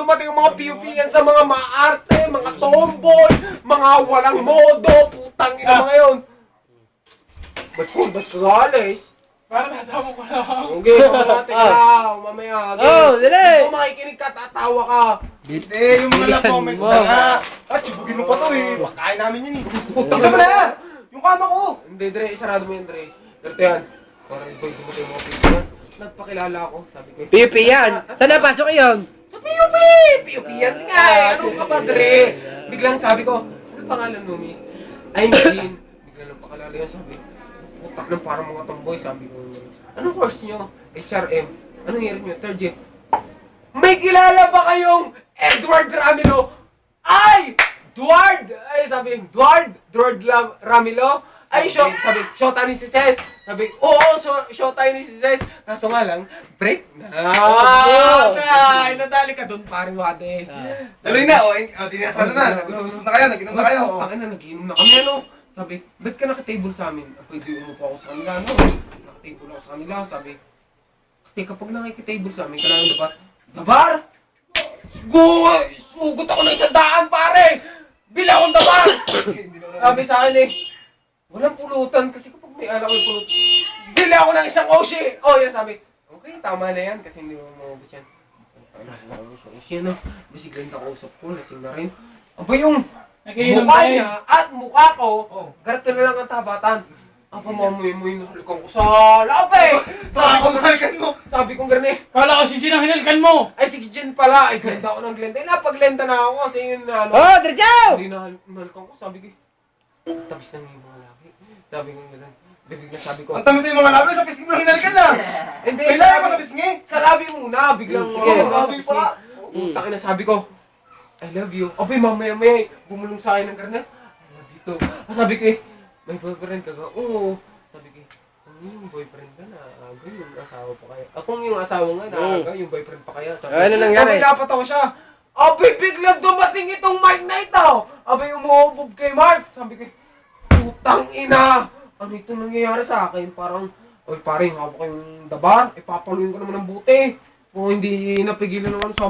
dumating ang mga PUPN sa mga maarte, mga tomboy, mga walang modo, putang ina mga yun. Ba't ka alis? Para natama ko lang. Okay, natin ka mamaya. Oh, dali! Kung makikinig ka, tatawa ka. Hindi, yung mga lang comments na nga. Ah, chibugin mo pa to eh. Pagkain namin yun eh. Isa mo na! Yung kano ko! Hindi, Dre, isarado mo yun, Dre. Ganito yan. Parang boy, dumating yung mga PUPN. Nagpakilala ako, sabi ko. PUP yan! Saan napasok yun? Sa PUP! PUP yan si Kai! Ano ka ba, Dre? Biglang sabi ko, ano pangalan mo, miss? I'm Jean. Biglang nagpakilala yun, sabi. Putak ng parang mga tomboy, sabi ko. Anong course nyo? HRM. Anong year nyo? Third year. May kilala ba kayong Edward Ramilo? Ay! Duard! Ay, sabi, Duard Ramilo? Ay, sabi, shota ni si Ces. Sabi, oo, shota ni si Ces. Kaso nga lang, break na. Ay, nadali ka dun, paring wate. Tuloy na, tinasada na. Nag-usap-usap na kayo, nag-inom na kayo. Bakit na, nag-inom na kami, ano? Sabi, ba't ka naka-table sa amin? Pwede umupo ako sa kanila, ano? Naka-table ako sa kanila, sabi. Kasi kapag nakikitable sa amin, kailangan dapat, dabar! Sugot ako ng 100, pare! Bila akong dabar! Sabi sa akin eh, walang pulutan kasi kapag may alak may pulutan. Bila ako ng isang Oshi! Oh, yan sabi. Okay, tama na yan kasi hindi mo maubos yan. Oshi, ano? Basically, nakausap ko, lasing na rin. Aba yung mukha niya at mukha ko, ganito na lang ang tabatan. Aba, mamuy-muy, nahalikan ko sa lape! Sabi ko gano'n. Kala ko sinang hinalkan mo. Ay, sige, Jen pala. Ay, glenda ako ng glenda. Napag-glenda na ako kasi yun na, ano. Oh, diretso! Hindi nahalikan ko. Sabi ko, tabis na yung mga laki. Sabi ko gano'n. Bibig na sabi ko. Ang tamis yung mga labi, sa pisngi mo hinalikan na! Hindi, May labi pa sa pisngi! sa labi muna. Biglang, Sige. sabi pa. Taki na sabi ko, I love you. Abay, mamaya-maya, bumulong sa akin ng garnet. I love you too. Sabi ko eh, may boyfriend ka ba? Oo. Sabi ko, yung boyfriend ka na, yung asawa pa kaya. Akong yung asawa nga na, yung boyfriend pa kaya. Sabi, Ano nangyari? Abay, napatawa siya. Abay, biglang dumating itong Mike Knight daw. Abay, umuubog kay Mark. Sabi ko, putang ina. Ano ito nangyayari sa akin? Parang, oy pare, hawak ko yung dabar. Ipapaluin ko naman ng buti. Kung hindi napigilan naman sa